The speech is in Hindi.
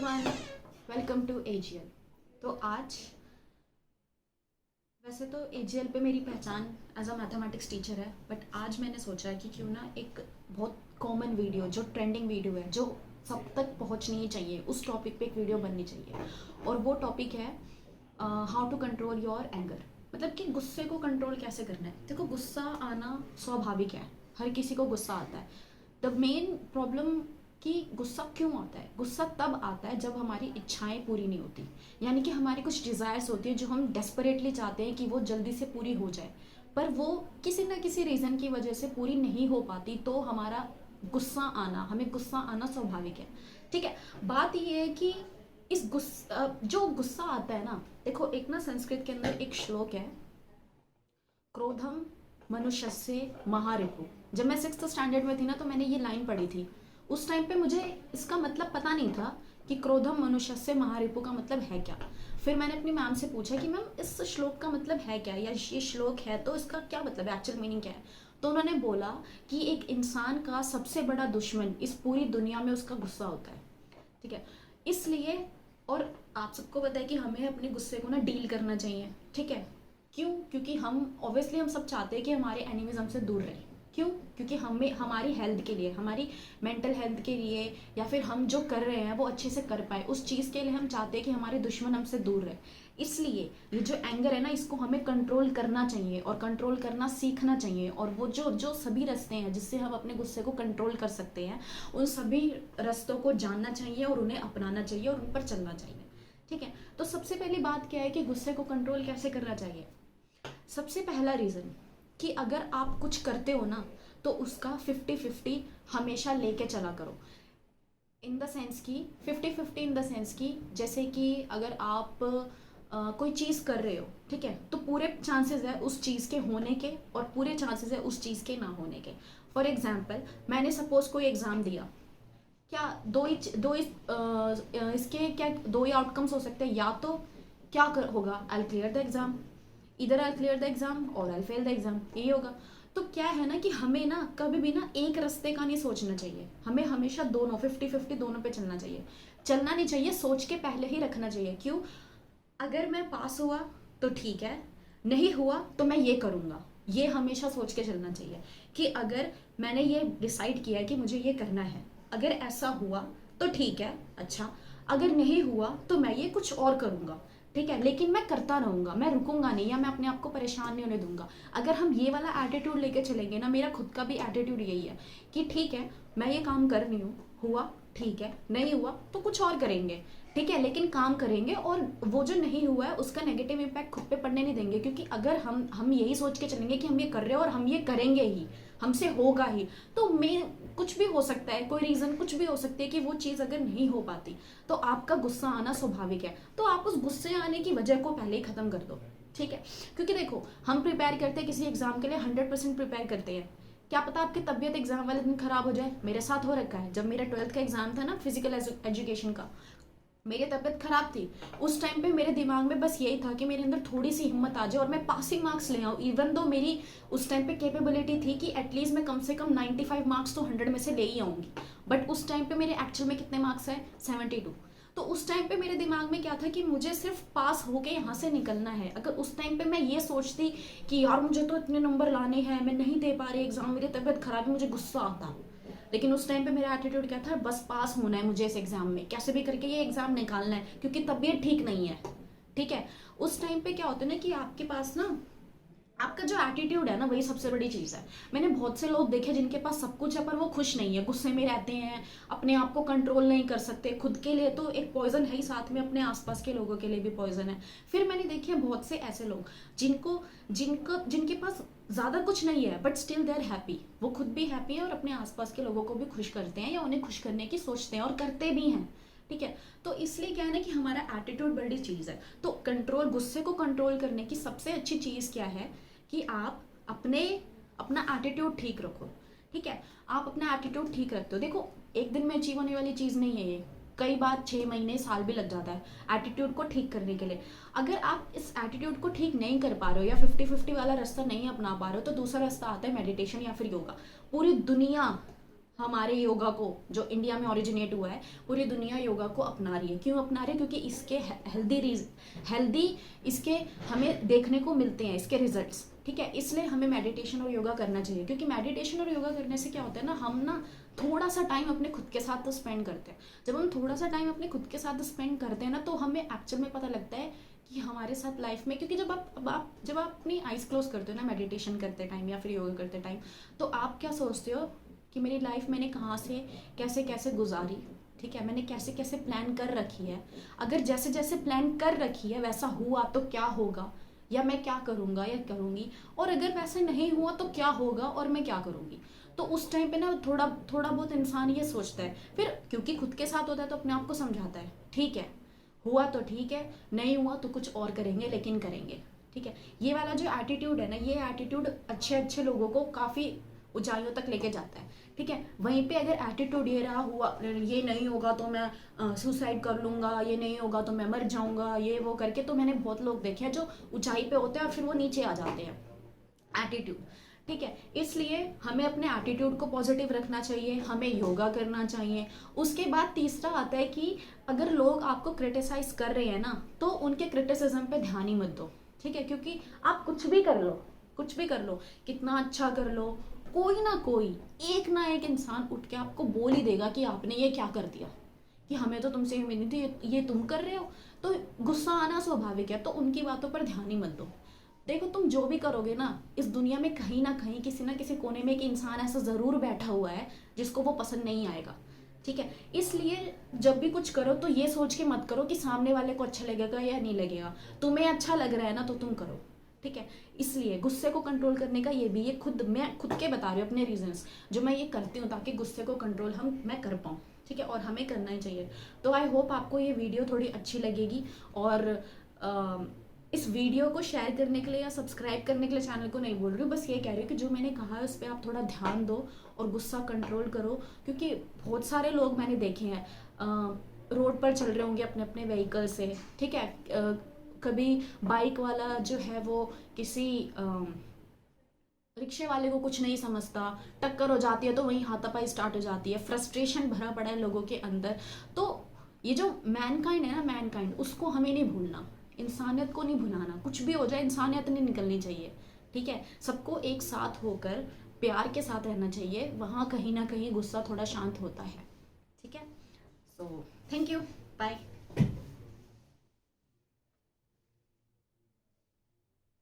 Everyone, welcome to AGL. तो आज वैसे तो एजीएल पे मेरी पहचान एज अ मैथमेटिक्स टीचर है, बट आज मैंने सोचा है कि क्यों ना एक बहुत कॉमन वीडियो जो ट्रेंडिंग वीडियो है जो सब तक पहुंचनी चाहिए उस टॉपिक पे एक वीडियो बननी चाहिए। और वो टॉपिक है how to control your anger. मतलब कि गुस्से को कंट्रोल कैसे करना है। देखो, गुस्सा आना स्वाभाविक है, हर किसी को गुस्सा आता है। द मेन प्रॉब्लम कि गुस्सा क्यों आता है। गुस्सा तब आता है जब हमारी इच्छाएं पूरी नहीं होती, यानी कि हमारी कुछ डिज़ायर्स होती है जो हम डेस्परेटली चाहते हैं कि वो जल्दी से पूरी हो जाए, पर वो किसी ना किसी रीज़न की वजह से पूरी नहीं हो पाती, तो हमारा हमें गुस्सा आना स्वाभाविक है। ठीक है, बात ये है कि इस गुस्सा जो गुस्सा आता है ना, देखो एक ना संस्कृत के अंदर एक श्लोक है, क्रोधम मनुष्यस्य महारिपु। जब मैं 6th स्टैंडर्ड में थी ना, तो मैंने ये लाइन पढ़ी थी। उस टाइम पे मुझे इसका मतलब पता नहीं था कि क्रोधम मनुष्यस्य महारिपु का मतलब है क्या। फिर मैंने अपनी मैम से पूछा कि मैम इस श्लोक का मतलब है क्या, या ये श्लोक है तो इसका क्या मतलब है, एक्चुअल मीनिंग क्या है। तो उन्होंने बोला कि एक इंसान का सबसे बड़ा दुश्मन इस पूरी दुनिया में उसका गुस्सा होता है। ठीक है, इसलिए और आप सबको पता है कि हमें अपने गुस्से को ना डील करना चाहिए। ठीक है, क्यों? क्योंकि हम ऑब्वियसली हम सब चाहते हैं कि हमारे एनिमीज हमसे दूर रहें। क्यों? क्योंकि हमें हमारी हेल्थ के लिए, हमारी मेंटल हेल्थ के लिए, या फिर हम जो कर रहे हैं वो अच्छे से कर पाए, उस चीज़ के लिए हम चाहते हैं कि हमारे दुश्मन हमसे दूर रहे। इसलिए ये जो एंगर है ना, इसको हमें कंट्रोल करना चाहिए और कंट्रोल करना सीखना चाहिए। और वो जो जो सभी रास्ते हैं जिससे हम अपने गुस्से को कंट्रोल कर सकते हैं, उन सभी रास्तों को जानना चाहिए और उन्हें अपनाना चाहिए और उन पर चलना चाहिए। ठीक है, तो सबसे पहली बात क्या है कि गुस्से को कंट्रोल कैसे करना चाहिए। सबसे पहला रीज़न कि अगर आप कुछ करते हो ना, तो उसका 50-50 हमेशा लेके चला करो। इन द सेंस कि 50-50 इन द सेंस कि जैसे कि अगर आप कोई चीज़ कर रहे हो, ठीक है, तो पूरे चांसेस है उस चीज़ के होने के और पूरे चांसेस है उस चीज़ के ना होने के। फॉर एग्जाम्पल, मैंने सपोज कोई एग्ज़ाम दिया, क्या इसके क्या दो ही आउटकम्स हो सकते हैं। या तो क्या होगा, आई क्लियर द एग्ज़ाम, इधर आई क्लियर द एग्ज़ाम और आई फेल द एग्ज़ाम, यही होगा। तो क्या है ना कि हमें ना कभी भी ना एक रास्ते का नहीं सोचना चाहिए, हमें हमेशा दोनों 50-50 दोनों पे चलना चाहिए। चलना नहीं चाहिए, सोच के पहले ही रखना चाहिए। क्यों? अगर मैं पास हुआ तो ठीक है, नहीं हुआ तो मैं ये करूँगा। ये हमेशा सोच के चलना चाहिए कि अगर मैंने ये डिसाइड किया है कि मुझे ये करना है, अगर ऐसा हुआ तो ठीक है, अच्छा, अगर नहीं हुआ तो मैं ये कुछ और करूँगा। ठीक है, लेकिन मैं करता रहूँगा, मैं रुकूंगा नहीं, या मैं अपने आप को परेशान नहीं होने दूंगा। अगर हम ये वाला एटीट्यूड लेके चलेंगे ना, मेरा खुद का भी एटीट्यूड यही है कि ठीक है, मैं ये काम कर रही हूँ, हुआ ठीक है, नहीं हुआ तो कुछ और करेंगे। ठीक है, लेकिन काम करेंगे और वो जो नहीं हुआ है उसका नेगेटिव इम्पैक्ट खुद पे पड़ने नहीं देंगे। क्योंकि अगर हम यही सोच के चलेंगे कि हम ये कर रहे हैं और हम ये करेंगे ही, हमसे होगा ही, तो मैं कुछ भी हो सकता है, कोई रीज़न कुछ भी हो सकती है कि वो चीज़ अगर नहीं हो पाती, तो आपका गुस्सा आना स्वाभाविक है। तो आप उस गुस्से आने की वजह को पहले ही ख़त्म कर दो। ठीक है, क्योंकि देखो, हम प्रिपेयर करते हैं किसी एग्ज़ाम के लिए, 100% प्रिपेयर करते हैं। क्या पता आपकी तबीयत एग्जाम वाले दिन खराब हो जाए। मेरे साथ हो रखा है, जब मेरा 12th का एग्जाम था ना, फिजिकल एजुकेशन का, मेरी तबीयत खराब थी। उस टाइम पे मेरे दिमाग में बस यही था कि मेरे अंदर थोड़ी सी हिम्मत आ जाए और मैं पासिंग मार्क्स ले आऊँ। इवन दो मेरी उस टाइम पे कैपेबिलिटी थी कि एटलीस्ट मैं कम से कम 95 मार्क्स तो 100 में से ले ही आऊँगी। बट उस टाइम पे मेरे एक्चुअल में कितने मार्क्स है, 72। तो उस टाइम पे मेरे दिमाग में क्या था कि मुझे सिर्फ पास होके यहाँ से निकलना है। अगर उस टाइम पे मैं ये सोचती कि यार मुझे तो इतने नंबर लाने हैं, मैं नहीं दे पा रही एग्जाम, मेरी तबीयत खराब है, मुझे गुस्सा आता। लेकिन उस टाइम पे मेरा एटीट्यूड क्या था, बस पास होना है मुझे इस एग्जाम में, कैसे भी करके ये एग्जाम निकालना है, क्योंकि तबीयत ठीक नहीं है। ठीक है, उस टाइम पे क्या होता है ना कि आपके पास ना आपका जो एटीट्यूड है ना, वही सबसे बड़ी चीज़ है। मैंने बहुत से लोग देखे जिनके पास सब कुछ है पर वो खुश नहीं है, गुस्से में रहते हैं, अपने आप को कंट्रोल नहीं कर सकते। खुद के लिए तो एक पॉइजन है ही, साथ में अपने आसपास के लोगों के लिए भी पॉइजन है। फिर मैंने देखे हैं बहुत से ऐसे लोग जिनके पास ज़्यादा कुछ नहीं है but still they are happy. वो खुद भी हैप्पी है और अपने आसपास के लोगों को भी खुश करते हैं, या उन्हें खुश करने की सोचते हैं और करते भी हैं। ठीक है, तो इसलिए क्या है ना कि हमारा एटीट्यूड बड़ी चीज़ है। तो गुस्से को कंट्रोल करने की सबसे अच्छी चीज़ क्या है कि आप अपना एटीट्यूड ठीक रखो। ठीक है, आप अपना एटीट्यूड ठीक रखते हो, देखो एक दिन में अचीव होने वाली चीज़ नहीं है ये, कई बार 6 महीने साल भी लग जाता है एटीट्यूड को ठीक करने के लिए। अगर आप इस एटीट्यूड को ठीक नहीं कर पा रहे हो या 50-50 वाला रास्ता नहीं अपना पा रहे हो, तो दूसरा रास्ता आता है मेडिटेशन या फिर योगा। पूरी दुनिया हमारे योगा को, जो इंडिया में ओरिजिनेट हुआ है, पूरी दुनिया योगा को अपना रही है। क्यों अपना रही है? क्योंकि इसके हेल्दी इसके हमें देखने को मिलते हैं, इसके रिजल्ट्स, ठीक है। इसलिए हमें मेडिटेशन और योगा करना चाहिए, क्योंकि मेडिटेशन और योगा करने से क्या होता है ना, हम ना थोड़ा सा टाइम अपने खुद के साथ तो स्पेंड करते हैं। जब हम थोड़ा सा टाइम अपने खुद के साथ स्पेंड करते हैं ना, तो हमें एक्चुअल में पता लगता है कि हमारे साथ लाइफ में, क्योंकि जब आप अपनी आइज क्लोज करते हो ना मेडिटेशन करते टाइम या फिर योगा करते टाइम, तो आप क्या सोचते हो कि मेरी लाइफ मैंने कहाँ से कैसे कैसे गुजारी, ठीक है, मैंने कैसे कैसे प्लान कर रखी है, अगर जैसे जैसे प्लान कर रखी है वैसा हुआ तो क्या होगा, या मैं क्या करूँगा या करूँगी, और अगर वैसे नहीं हुआ तो क्या होगा और मैं क्या करूँगी। तो उस टाइम पे ना थोड़ा थोड़ा बहुत इंसान ये सोचता है, फिर क्योंकि खुद के साथ होता है तो अपने आप को समझाता है, ठीक है हुआ तो ठीक है, नहीं हुआ तो कुछ और करेंगे, लेकिन करेंगे, ठीक है। ये वाला जो एटीट्यूड है ना, ये एटीट्यूड अच्छे अच्छे लोगों को काफ़ी ऊंचाइयों तक लेके जाता है, ठीक है। वहीं पे अगर एटीट्यूड ये रहा, हुआ ये नहीं होगा तो मैं सुसाइड कर लूँगा, ये नहीं होगा तो मैं मर जाऊँगा, ये वो करके, तो मैंने बहुत लोग देखे हैं जो ऊंचाई पे होते हैं और फिर वो नीचे आ जाते हैं, एटीट्यूड, ठीक है। इसलिए हमें अपने एटीट्यूड को पॉजिटिव रखना चाहिए, हमें योगा करना चाहिए। उसके बाद तीसरा आता है कि अगर लोग आपको क्रिटिसाइज कर रहे हैं ना, तो उनके क्रिटिसिज्म पे ध्यान ही मत दो, ठीक है, क्योंकि आप कुछ भी कर लो, कुछ भी कर लो, कितना अच्छा कर लो, कोई ना एक इंसान उठ के आपको बोल ही देगा कि आपने ये क्या कर दिया, कि हमें तो तुमसे उम्मीद नहीं थी, ये तुम कर रहे हो। तो गुस्सा आना स्वाभाविक है, तो उनकी बातों पर ध्यान ही मत दो। देखो तुम जो भी करोगे ना, इस दुनिया में कहीं ना कहीं किसी ना किसी कोने में एक इंसान ऐसा ज़रूर बैठा हुआ है जिसको वो पसंद नहीं आएगा, ठीक है। इसलिए जब भी कुछ करो तो ये सोच के मत करो कि सामने वाले को अच्छा लगेगा या नहीं लगेगा, तुम्हें अच्छा लग रहा है ना तो तुम करो, ठीक है। इसलिए गुस्से को कंट्रोल करने का ये भी, ये मैं खुद के बता रही हूँ अपने रीजंस, जो मैं ये करती हूँ ताकि गुस्से को कंट्रोल मैं कर पाऊँ, ठीक है, और हमें करना ही चाहिए। तो आई होप आपको ये वीडियो थोड़ी अच्छी लगेगी, और इस वीडियो को शेयर करने के लिए या सब्सक्राइब करने के लिए चैनल को नहीं बोल रही हूँ, बस ये कह रही हूँ कि जो मैंने कहा है उस पर आप थोड़ा ध्यान दो और गुस्सा कंट्रोल करो, क्योंकि बहुत सारे लोग मैंने देखे हैं रोड पर चल रहे होंगे अपने अपने व्हीकल से, ठीक है, कभी बाइक वाला जो है वो किसी रिक्शे वाले को कुछ नहीं समझता, टक्कर हो जाती है तो वहीं हाथापाई स्टार्ट हो जाती है, फ्रस्ट्रेशन भरा पड़ा है लोगों के अंदर। तो ये जो मैनकाइंड है ना, मैनकाइंड, उसको हमें नहीं भूलना, इंसानियत को नहीं भुलाना, कुछ भी हो जाए इंसानियत नहीं निकलनी चाहिए, ठीक है। सबको एक साथ होकर प्यार के साथ रहना चाहिए, वहाँ कहीं ना कहीं गुस्सा थोड़ा शांत होता है, ठीक है। So thank you, bye.